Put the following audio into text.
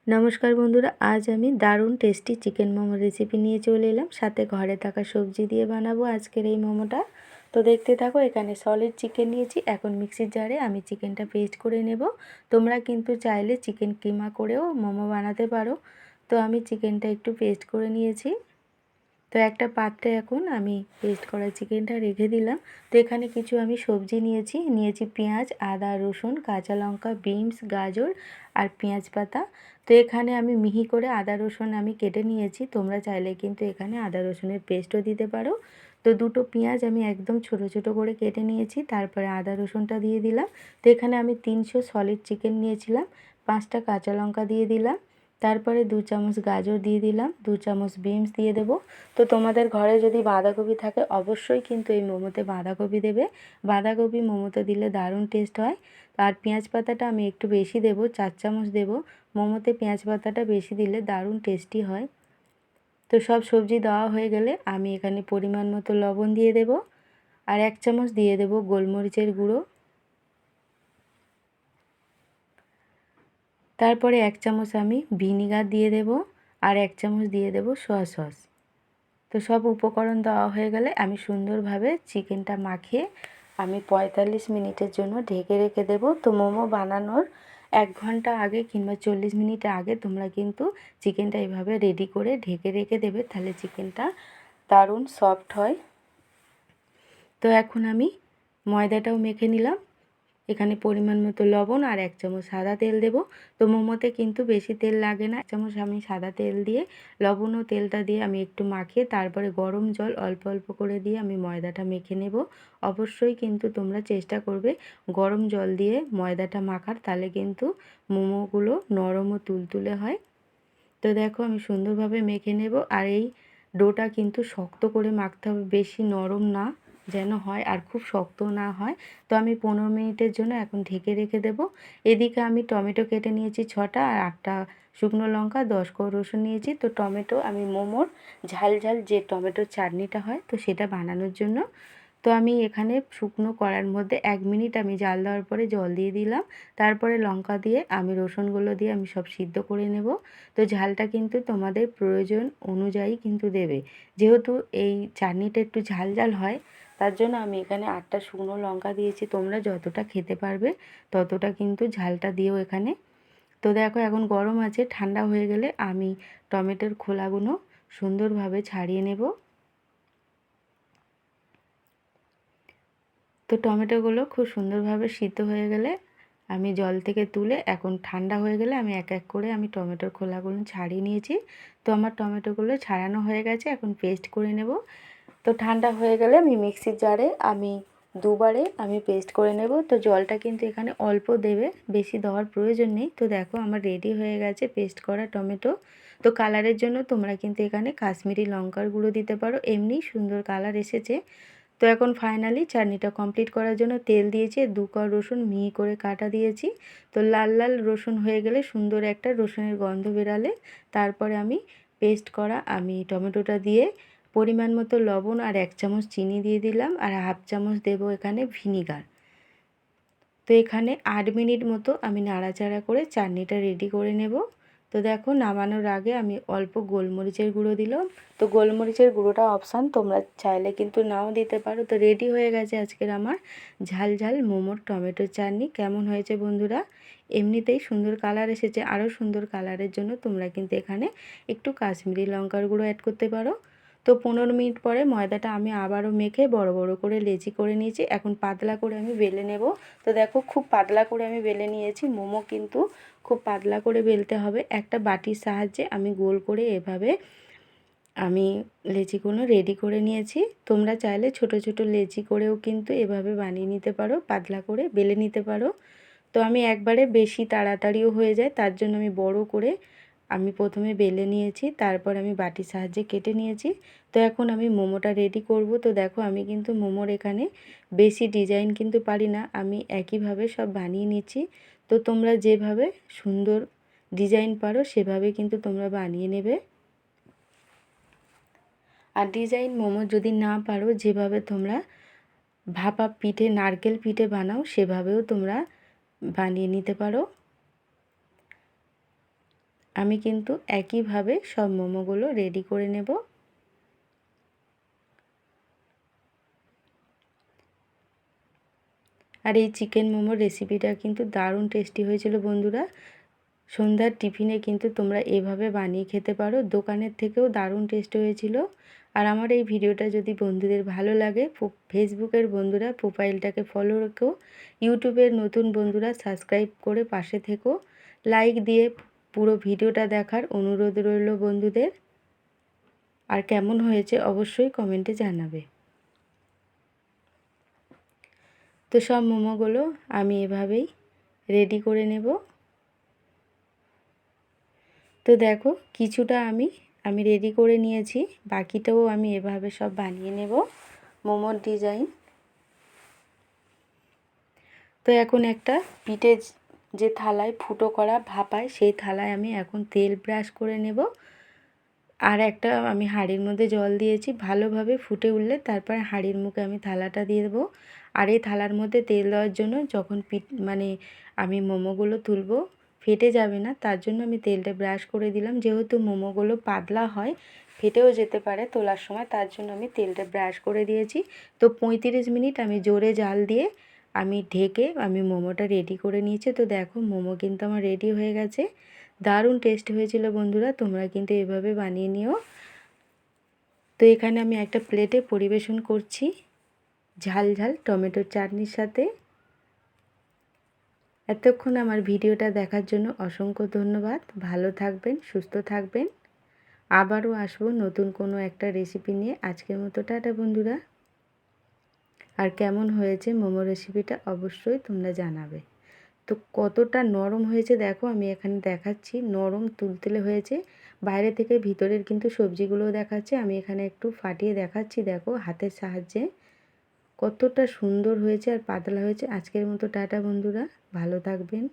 নমস্কার বন্ধুরা, আজ আমি দারুণ টেস্টি চিকেন মোমো রেসিপি নিয়ে চলে এলাম। সাথে ঘরে থাকা সবজি দিয়ে বানাবো আজকের এই মোমোটা। তো দেখতে থাকো। এখানে সলিড চিকেন নিয়েছি। এখন মিক্সির জারে আমি চিকেনটা পেস্ট করে নেব। তোমরা কিন্তু চাইলে চিকেন কিমা করেও মোমো বানাতে পারো। তো আমি চিকেনটা একটু পেস্ট করে নিয়েছি। তো একটা পাত্রে এখন আমি পেস্ট করা চিকেনটা রেখে দিলাম। তো এখানে কিছু আমি সবজি নিয়েছি পেঁয়াজ, আদা, রসুন, কাঁচা লঙ্কা, বিনস, গাজর আর পেঁয়াজ পাতা। তো এখানে আমি মিহি করে আদা রসুন আমি কেটে নিয়েছি। তোমরা চাইলে কিন্তু এখানে আদা রসুনের পেস্টও দিতে পারো। তো দুটো পেঁয়াজ আমি একদম ছোট ছোট করে কেটে নিয়েছি। তারপরে আদা রসুনটা দিয়ে দিলাম। তো এখানে আমি 300 সলিড চিকেন নিয়েছিলাম। 5টা কাঁচা লঙ্কা দিয়ে দিলাম। তারপরে 2 চামচ গাজর দিয়ে দিলাম, 2 চামচ বিনস দিয়ে দেব। তো তোমাদের ঘরে যদি বাঁধাকপি থাকে অবশ্যই কিন্তু এই মোমোতে বাঁধাকপি দেবে। বাঁধাকপি মোমোতে দিলে দারুণ টেস্ট হয়। আর পেঁয়াজ পাতাটা আমি একটু বেশি দেব, 4 চামচ দেব। মোমোতে পেঁয়াজ পাতাটা বেশি দিলে দারুণ টেস্টি হয়। তো সব সবজি দেওয়া হয়ে গেলে আমি এখানে পরিমাণ মতো লবণ দিয়ে দেব। আর 1 চামচ দিয়ে দেব গোলমরিচের গুঁড়ো। তারপরে 1 চামচ আমি ভিনিগার দিয়ে দেব। আর 1 চামচ দিয়ে দেব সয়া সস। তো সব উপকরণ দেওয়া হয়ে গেলে আমি সুন্দরভাবে চিকেনটা মাখিয়ে আমি 45 মিনিটের জন্য ঢেকে রেখে দেব। তো মোমো বানানোর 1 ঘন্টা আগে কিংবা 40 মিনিট আগে তোমরা কিন্তু চিকেনটা এইভাবে রেডি করে ঢেকে রেখে দেবে, তাহলে চিকেনটা দারুণ সফট হয়। তো এখন আমি ময়দাটাও মেখে নিলাম। এখানে পরিমাণ মতো লবণ আর 1 চামচ সাদা তেল দেব। তো মোমোতে কিন্তু বেশি তেল লাগে না। 1 চামচ আমি সাদা তেল দিয়ে লবণ ও তেলটা দিয়ে আমি একটু মাখিয়ে তারপরে গরম জল অল্প অল্প করে দিয়ে আমি ময়দাটা মেখে নেব। অবশ্যই কিন্তু তোমরা চেষ্টা করবে গরম জল দিয়ে ময়দাটা মাখার, তাহলে কিন্তু মোমোগুলো নরম ও তুলতুলে হয়। তো দেখো আমি সুন্দরভাবে মেখে নেব। আর এই ডোটা কিন্তু শক্ত করে মাখতে হবে, বেশি নরম না যেন হয় আর খুব শক্ত না হয়। তো আমি 15 মিনিটের জন্য এখন ঢেকে রেখে দেব। এদিকে আমি টমেটো কেটে নিয়েছি 6টা আর 8টা শুকনো লঙ্কা, 10 কোয়া রসুন নিয়েছি। তো টমেটো আমি মোমোর ঝাল ঝাল যে টমেটোর চাটনিটা হয় তো সেটা বানানোর জন্য তো আমি এখানে শুকনো কড়ার মধ্যে 1 মিনিট আমি জাল দেওয়ার পরে জল দিয়ে দিলাম। তারপরে লঙ্কা দিয়ে আমি রসুনগুলো দিয়ে আমি সব সিদ্ধ করে নেব। তো ঝালটা কিন্তু তোমাদের প্রয়োজন অনুযায়ী কিন্তু দেবে। যেহেতু এই চাটনিটা একটু ঝাল ঝাল হয় তার জন্য আমি এখানে 8টা শুকনো লঙ্কা দিয়েছি। তোমরা যতটা খেতে পারবে ততটা কিন্তু ঝালটা দিও এখানে। তো দেখো এখন গরম আছে, ঠান্ডা হয়ে গেলে আমি টমেটোর খোলাগুলো সুন্দরভাবে ছাড়িয়ে নেব। তো টমেটোগুলো খুব সুন্দরভাবে সিদ্ধ হয়ে গেলে আমি জল থেকে তুলে এখন ঠান্ডা হয়ে গেলে আমি এক এক করে আমি টমেটোর খোলাগুলো ছাড়িয়ে নিয়েছি। তো আমার টমেটোগুলো ছাড়ানো হয়ে গেছে, এখন পেস্ট করে নেব। তো ঠান্ডা হয়ে গেলে আমি মিক্সির জারে আমি দুবারে আমি পেস্ট করে নেব। তো জলটা কিন্তু এখানে অল্প দেবে, বেশি দেওয়ার প্রয়োজন নেই। তো দেখো আমার রেডি হয়ে গেছে পেস্ট করা টমেটো। তো কালারের জন্য তোমরা কিন্তু এখানে কাশ্মীরি লঙ্কার গুঁড়ো দিতে পারো, এমনি সুন্দর কালার এসেছে। তো এখন ফাইনালি চাটনিটা কমপ্লিট করার জন্য তেল দিয়েছি, 2 কোয়া রসুন মিহি করে কাটা দিয়েছি। তো লাল লাল রসুন হয়ে গেলে সুন্দর একটা রসুনের গন্ধ বেরালে তারপরে আমি পেস্ট করা আমি টমেটোটা দিয়ে পরিমাণ মতো লবণ আর 1 চামচ চিনি দিয়ে দিলাম আর 1/2 চামচ দেবো এখানে ভিনিগার। তো এখানে 8 মিনিট মতো আমি নাড়াচাড়া করে চাটনিটা রেডি করে নেব। তো দেখো নামানোর আগে আমি অল্প গোলমরিচের গুঁড়ো দিলাম। তো গোলমরিচের গুঁড়োটা অপশান, তোমরা চাইলে কিন্তু নাও দিতে পারো। তো রেডি হয়ে গেছে আজকের আমার ঝাল ঝাল মোমোর টমেটো চাটনি। কেমন হয়েছে বন্ধুরা? এমনিতেই সুন্দর কালার এসেছে, আরও সুন্দর কালারের জন্য তোমরা কিন্তু এখানে একটু কাশ্মীরি লঙ্কার গুঁড়ো অ্যাড করতে পারো। তো 15 মিনিট পরে ময়দাটা আমি আবারও মেখে বড় বড় করে লেচি করে নিয়েছি। এখন পাতলা করে আমি বেলে নেব। তো দেখো খুব পাতলা করে আমি বেলে নিয়েছি। মোমো কিন্তু খুব পাতলা করে বেলতে হবে। একটা বাটির সাহায্যে আমি গোল করে এভাবে আমি লেচিগুলো রেডি করে নিয়েছি। তোমরা চাইলে ছোট ছোট লেচি করেও কিন্তু এভাবে বানিয়ে নিতে পারো, পাতলা করে বেলে নিতে পারো। তো আমি একবারে বেশি তাড়াতাড়িও হয়ে যায় তার জন্য আমি বড় করে আমি প্রথমে বেলে নিয়েছি, তারপর আমি বাটির সাহায্যে কেটে নিয়েছি। তো এখন আমি মোমোটা রেডি করব। তো দেখো আমি কিন্তু মোমোর এখানে বেশি ডিজাইন কিন্তু পারি না, আমি একইভাবে সব বানিয়ে নিচ্ছি। তো তোমরা যেভাবে সুন্দর ডিজাইন পারো সেভাবে কিন্তু তোমরা বানিয়ে নেবে। আর ডিজাইন মোমো যদি না পারো, যেভাবে তোমরা ভাপা পিঠে নারকেল পিঠে বানাও সেভাবেও তোমরা বানিয়ে নিতে পারো। আমি কিন্তু একইভাবে সব মোমোগুলো রেডি করে নেব। আর এই চিকেন মোমোর রেসিপিটা কিন্তু দারুণ টেস্টি হয়েছিল বন্ধুরা। সন্ধ্যার টিফিনে কিন্তু তোমরা এভাবে বানিয়ে খেতে পারো, দোকানের থেকেও দারুণ টেস্ট হয়েছিল। আর আমার এই ভিডিওটা যদি বন্ধুদের ভালো লাগে, ফেসবুকের বন্ধুরা প্রোফাইলটাকে ফলো রেখো, ইউটিউবের নতুন বন্ধুরা সাবস্ক্রাইব করে পাশে থেকো, লাইক দিয়ে পুরো ভিডিওটা দেখার অনুরোধ রইল বন্ধুদের। আর কেমন হয়েছে অবশ্যই কমেন্টে জানাবে। তো সব মোমোগুলো আমি এভাবেই রেডি করে নেব। তো দেখো কিছুটা আমি রেডি করে নিয়েছি, বাকিটাও আমি এভাবে সব বানিয়ে নেব মোমোর ডিজাইন। তো এখন একটা পিঠে যে থালায় ফুটো করা ভাপায়, সেই থালায় আমি এখন তেল ব্রাশ করে নেব। আর একটা আমি হাঁড়ির মধ্যে জল দিয়েছি, ভালোভাবে ফুটে উঠলে তারপর হাঁড়ির মুখে আমি থালাটা দিয়ে দেবো। আর এই থালার মধ্যে তেল দেওয়ার জন্য যখন আমি মোমোগুলো তুলবো ফেটে যাবে না, তার জন্য আমি তেলটা ব্রাশ করে দিলাম। যেহেতু মোমোগুলো পাতলা হয়, ফেটেও যেতে পারে তোলার সময়, তার জন্য আমি তেলটা ব্রাশ করে দিয়েছি। তো 35 মিনিট আমি জোরে জাল দিয়ে আমি ঢেকে আমি মোমোটা রেডি করে নিয়েছি। তো দেখো মোমো কিন্তু আমার রেডি হয়ে গেছে, দারুণ টেস্ট হয়েছিল বন্ধুরা, তোমরা কিন্তু এভাবে বানিয়ে নিও। তো এখানে আমি একটা প্লেটে পরিবেশন করছি ঝাল ঝাল টমেটোর চাটনির সাথে। এতক্ষণ আমার ভিডিওটা দেখার জন্য অসংখ্য ধন্যবাদ। ভালো থাকবেন, সুস্থ থাকবেন। আবারও আসবো নতুন কোনো একটা রেসিপি নিয়ে। আজকের মতো টাটা বন্ধুরা। আর কেমন হয়েছে মোমো রেসিপিটা অবশ্যই তোমরা জানাবে। তো কতটা নরম হয়েছে দেখো, আমি এখানে দেখাচ্ছি নরম তুলতুলে হয়েছে, বাইরে থেকে ভিতরের কিন্তু সবজিগুলোও দেখাচ্ছে। আমি এখানে একটু ফাটিয়ে দেখাচ্ছি, দেখো হাতের সাহায্যে কতটা সুন্দর হয়েছে আর পাতলা হয়েছে। আজকের মতো টাটা বন্ধুরা, ভালো থাকবেন।